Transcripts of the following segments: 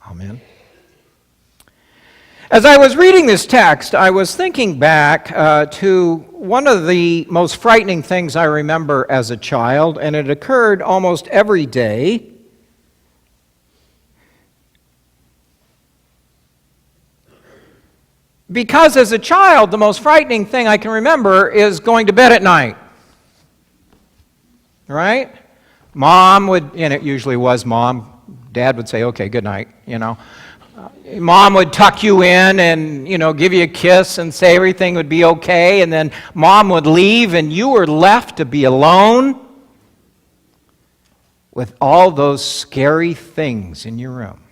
Amen. As I was reading this text, I was thinking back to one of the most frightening things I remember as a child, and it occurred almost every day. Because as a child, the most frightening thing I can remember is going to bed at night. Right? Mom would, and it usually was Mom. Dad would say, okay, good night, Mom would tuck you in and, give you a kiss and say everything would be okay. And then Mom would leave and you were left to be alone with all those scary things in your room.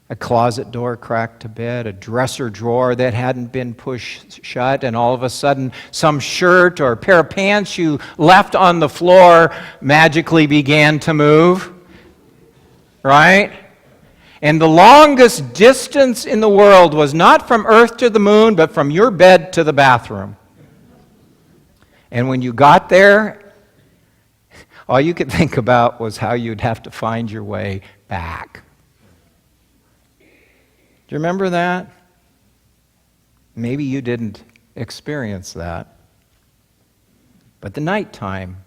A closet door cracked to bed, a dresser drawer that hadn't been pushed shut, and all of a sudden some shirt or a pair of pants you left on the floor magically began to move. Right? And the longest distance in the world was not from Earth to the moon, but from your bed to the bathroom. And when you got there, all you could think about was how you'd have to find your way back. Do you remember that? Maybe you didn't experience that. But the nighttime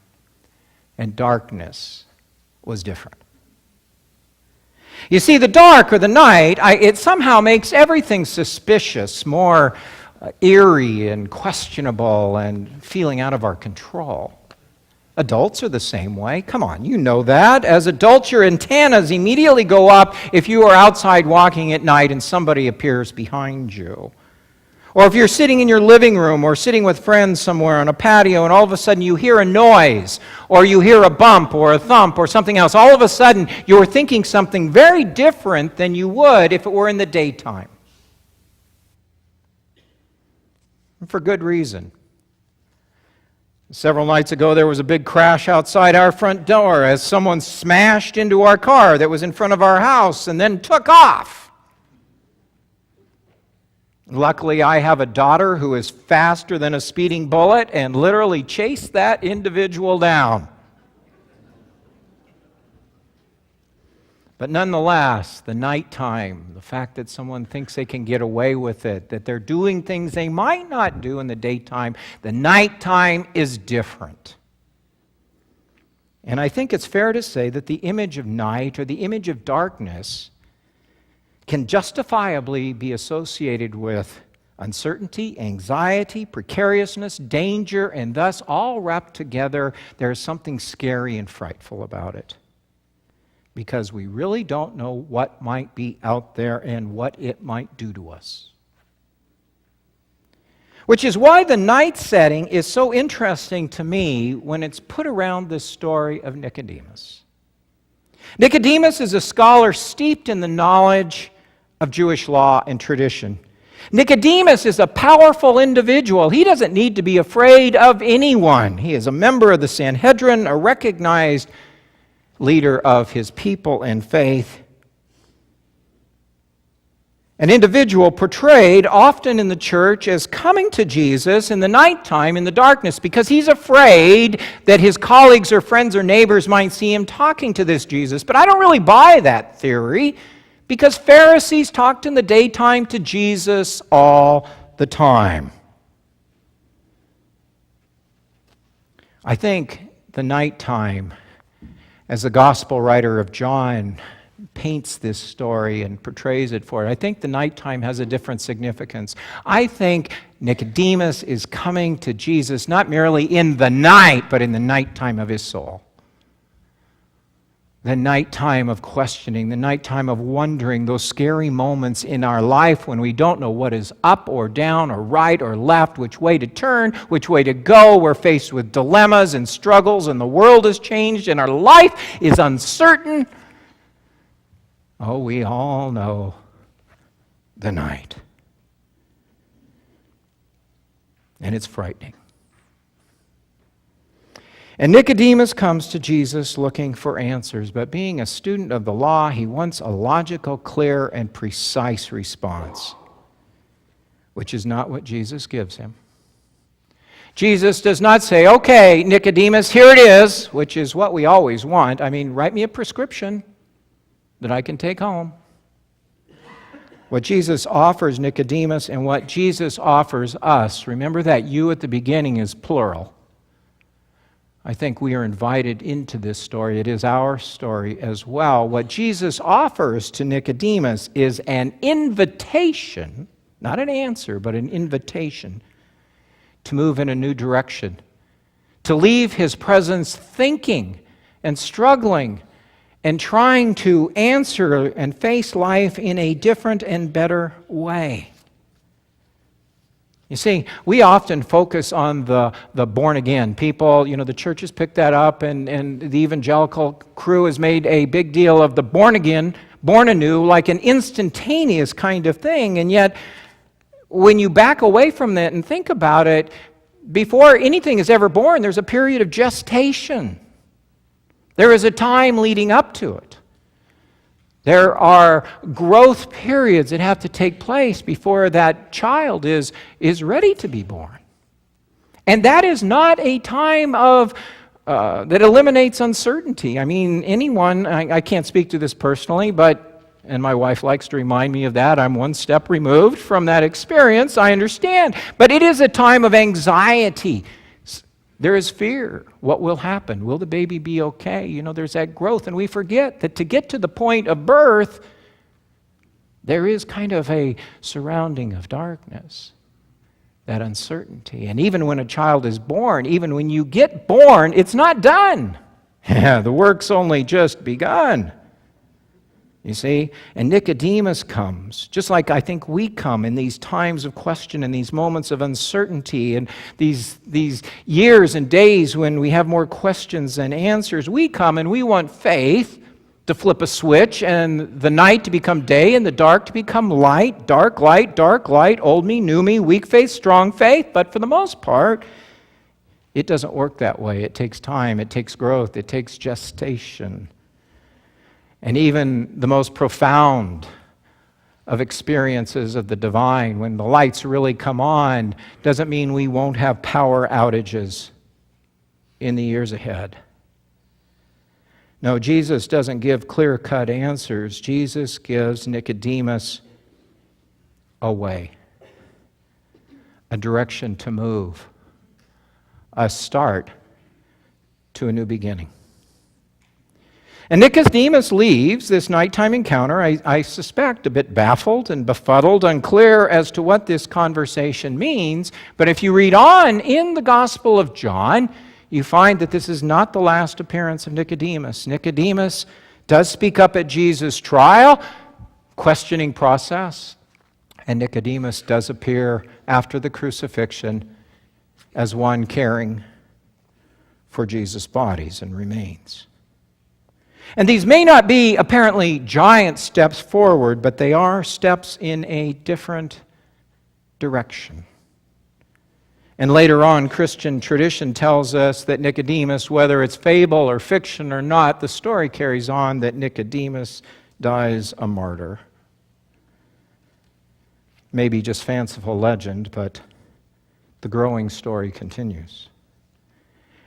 and darkness was different. You see, the dark or the night, it somehow makes everything suspicious, more eerie and questionable and feeling out of our control. Adults are the same way. Come on, you know that. As adults, your antennas immediately go up if you are outside walking at night and somebody appears behind you. Or if you're sitting in your living room or sitting with friends somewhere on a patio and all of a sudden you hear a noise or you hear a bump or a thump or something else, all of a sudden you're thinking something very different than you would if it were in the daytime. And for good reason. Several nights ago, there was a big crash outside our front door as someone smashed into our car that was in front of our house and then took off. Luckily, I have a daughter who is faster than a speeding bullet and literally chased that individual down. But nonetheless, the nighttime, the fact that someone thinks they can get away with it, that they're doing things they might not do in the daytime, the nighttime is different. And I think it's fair to say that the image of night or the image of darkness can justifiably be associated with uncertainty, anxiety, precariousness, danger, and thus all wrapped together, there's something scary and frightful about it. Because we really don't know what might be out there and what it might do to us. Which is why the night setting is so interesting to me when it's put around this story of Nicodemus. Nicodemus is a scholar steeped in the knowledge of Jewish law and tradition. Nicodemus is a powerful individual. He doesn't need to be afraid of anyone. He is a member of the Sanhedrin, a recognized leader of his people in faith. An individual portrayed often in the church as coming to Jesus in the nighttime, in the darkness, because he's afraid that his colleagues or friends or neighbors might see him talking to this Jesus. But I don't really buy that theory, because Pharisees talked in the daytime to Jesus all the time. I think the nighttime, as the gospel writer of John paints this story and portrays it for it, I think the nighttime has a different significance. I think Nicodemus is coming to Jesus not merely in the night, but in the nighttime of his soul. The nighttime of questioning, the nighttime of wondering, those scary moments in our life when we don't know what is up or down or right or left, which way to turn, which way to go. We're faced with dilemmas and struggles, and the world has changed, and our life is uncertain. Oh, we all know the night. And it's frightening. And Nicodemus comes to Jesus looking for answers, but being a student of the law, he wants a logical, clear, and precise response, which is not what Jesus gives him. Jesus does not say, okay, Nicodemus, here it is, which is what we always want. I mean, write me a prescription. that I can take home. What Jesus offers Nicodemus and what Jesus offers us, remember that you at the beginning is plural. I think we are invited into this story. It is our story as well. What Jesus offers to Nicodemus is an invitation, not an answer, but an invitation to move in a new direction, to leave his presence thinking and struggling and trying to answer and face life in a different and better way. You see, we often focus on the born again people. You know, the church has picked that up, and the evangelical crew has made a big deal of the born again, born anew, like an instantaneous kind of thing. And yet, when you back away from that and think about it, before anything is ever born, there's a period of gestation. There is a time leading up to it. There are growth periods that have to take place before that child is ready to be born. And that is not a time of that eliminates uncertainty. I mean, anyone, I can't speak to this personally, and my wife likes to remind me of that. I'm one step removed from that experience, I understand. But it is a time of anxiety. There is fear. What will happen? Will the baby be okay? You know, there's that growth. And we forget that to get to the point of birth, there is kind of a surrounding of darkness, that uncertainty. And even when a child is born, even when you get born, it's not done. The work's only just begun. You see? And Nicodemus comes, just like I think we come in these times of question and these moments of uncertainty and these years and days when we have more questions than answers. We come and we want faith to flip a switch and the night to become day and the dark to become light, dark light, old me, new me, weak faith, strong faith. But for the most part, it doesn't work that way. It takes time, it takes growth, it takes gestation. And even the most profound of experiences of the divine, when the lights really come on, doesn't mean we won't have power outages in the years ahead. No, Jesus doesn't give clear-cut answers. Jesus gives Nicodemus a way, a direction to move, a start to a new beginning. And Nicodemus leaves this nighttime encounter, I suspect, a bit baffled and befuddled, unclear as to what this conversation means. But if you read on in the Gospel of John, you find that this is not the last appearance of Nicodemus. Nicodemus does speak up at Jesus' trial, questioning process, and Nicodemus does appear after the crucifixion as one caring for Jesus' bodies and remains. And these may not be apparently giant steps forward, but they are steps in a different direction. And later on, Christian tradition tells us that Nicodemus, whether it's fable or fiction or not, the story carries on that Nicodemus dies a martyr. Maybe just fanciful legend, but the growing story continues.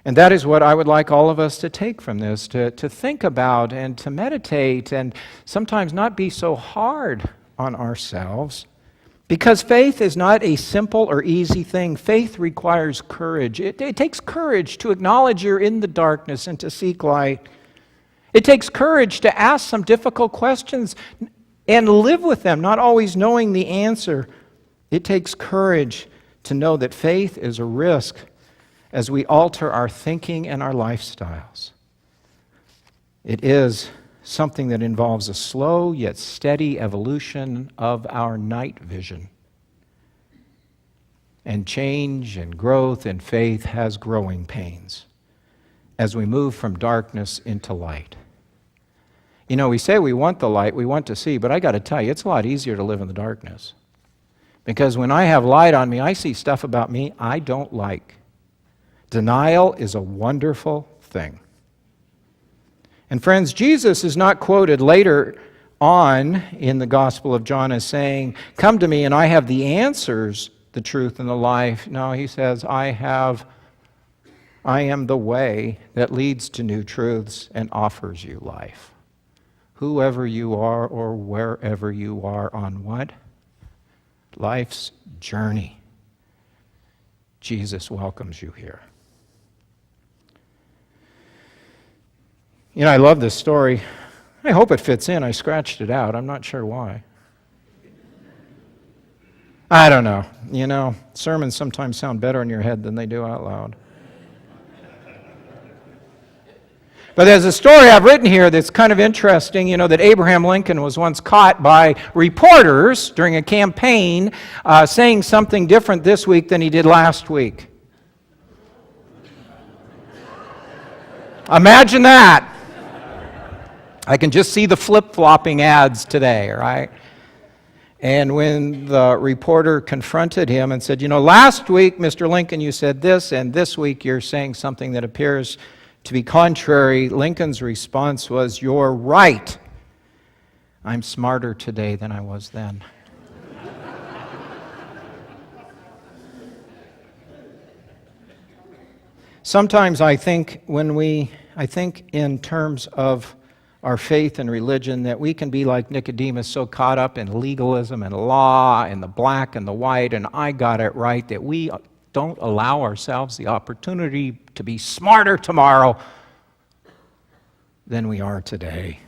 And that is what I would like all of us to take from this, to think about and to meditate and sometimes not be so hard on ourselves. Because faith is not a simple or easy thing. Faith requires courage. It takes courage to acknowledge you're in the darkness and to seek light. It takes courage to ask some difficult questions and live with them, not always knowing the answer. It takes courage to know that faith is a risk as we alter our thinking and our lifestyles. It is something that involves a slow yet steady evolution of our night vision. And change and growth in faith has growing pains as we move from darkness into light. You know, we say we want the light, we want to see, but I got to tell you, it's a lot easier to live in the darkness. Because when I have light on me, I see stuff about me I don't like. Denial is a wonderful thing. And friends, Jesus is not quoted later on in the Gospel of John as saying, "Come to me and I have the answers, the truth and the life." No, he says, I am the way that leads to new truths and offers you life. whoever you are or wherever you are on what? Life's journey. Jesus welcomes you here. I love this story. I hope it fits in. I scratched it out. I'm not sure why. I don't know. Sermons sometimes sound better in your head than they do out loud. But there's a story I've written here that's kind of interesting, that Abraham Lincoln was once caught by reporters during a campaign saying something different this week than he did last week. Imagine that. I can just see the flip-flopping ads today, right? And when the reporter confronted him and said, last week, Mr. Lincoln, you said this, and this week you're saying something that appears to be contrary, Lincoln's response was, "You're right. I'm smarter today than I was then." Sometimes I think in terms of our faith and religion that we can be like Nicodemus, so caught up in legalism and law and the black and the white and I got it right, that we don't allow ourselves the opportunity to be smarter tomorrow than we are today.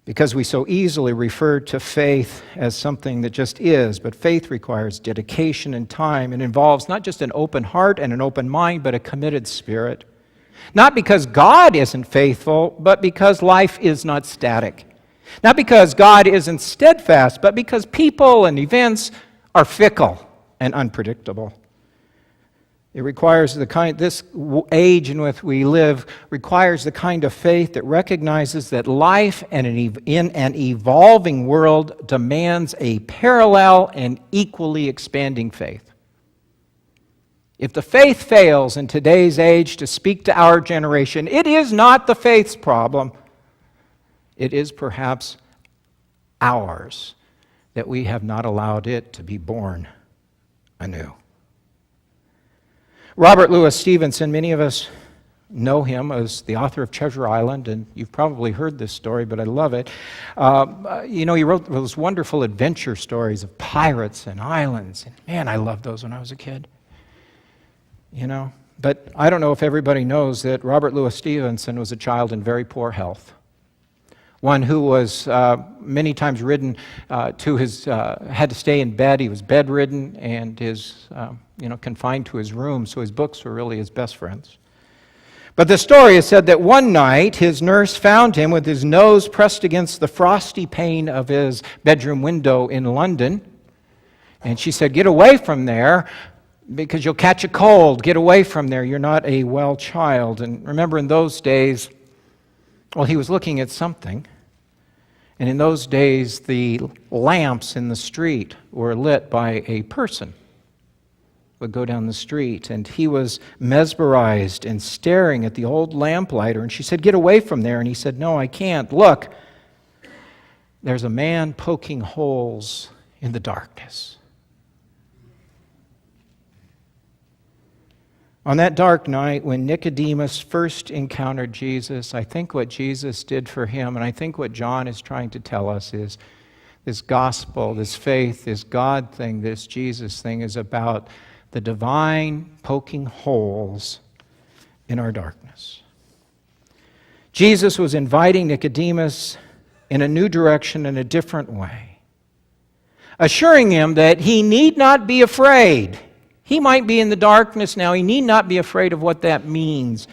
Because we so easily refer to faith as something that just is, but faith requires dedication and time. It involves not just an open heart and an open mind, but a committed spirit. Not because God isn't faithful, but because life is not static. Not because God isn't steadfast, but because people and events are fickle and unpredictable. It requires this age in which we live requires the kind of faith that recognizes that life in an evolving world demands a parallel and equally expanding faith. If the faith fails in today's age to speak to our generation, it is not the faith's problem. It is perhaps ours, that we have not allowed it to be born anew. Robert Louis Stevenson, many of us know him as the author of Treasure Island, and you've probably heard this story, but I love it. He wrote those wonderful adventure stories of pirates and islands, and man, I loved those when I was a kid. But I don't know if everybody knows that Robert Louis Stevenson was a child in very poor health. One who was many times ridden had to stay in bed. He was bedridden and confined to his room, so his books were really his best friends. But the story is said that one night his nurse found him with his nose pressed against the frosty pane of his bedroom window in London. And she said, "Get away from there because you'll catch a cold. Get away from there. You're not a well child." And remember, in those days, he was looking at something. And in those days, the lamps in the street were lit by a person would go down the street. And he was mesmerized and staring at the old lamplighter. And she said, "Get away from there." And he said, "No, I can't. Look, there's a man poking holes in the darkness." On that dark night, when Nicodemus first encountered Jesus, I think what Jesus did for him, and I think what John is trying to tell us is this gospel, this faith, this God thing, this Jesus thing is about the divine poking holes in our darkness. Jesus was inviting Nicodemus in a new direction, in a different way, assuring him that he need not be afraid. He might be in the darkness now. He need not be afraid of what that means.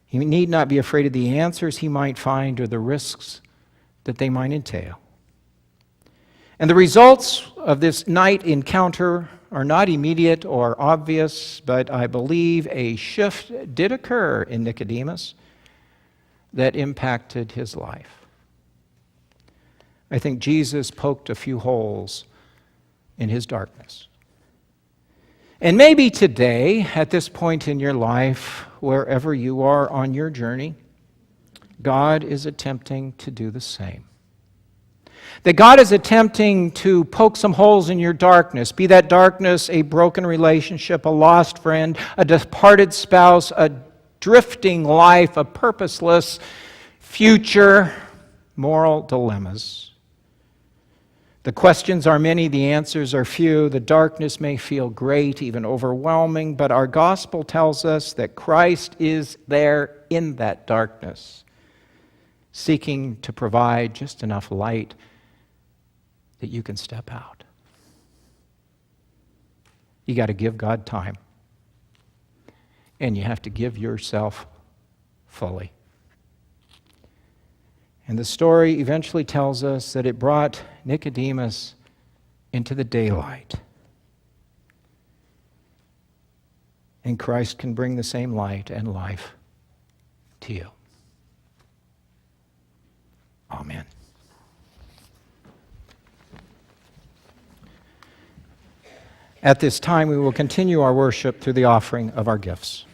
He need not be afraid of the answers he might find or the risks that they might entail. And the results of this night encounter are not immediate or obvious, but I believe a shift did occur in Nicodemus that impacted his life. I think Jesus poked a few holes in his darkness. And maybe today, at this point in your life, wherever you are on your journey, God is attempting to do the same. That God is attempting to poke some holes in your darkness, be that darkness a broken relationship, a lost friend, a departed spouse, a drifting life, a purposeless future moral dilemmas. The questions are many, the answers are few. The darkness may feel great, even overwhelming, but our gospel tells us that Christ is there in that darkness, seeking to provide just enough light that you can step out. You got to give God time, and you have to give yourself fully. And the story eventually tells us that it brought Nicodemus into the daylight. And Christ can bring the same light and life to you. Amen. At this time, we will continue our worship through the offering of our gifts.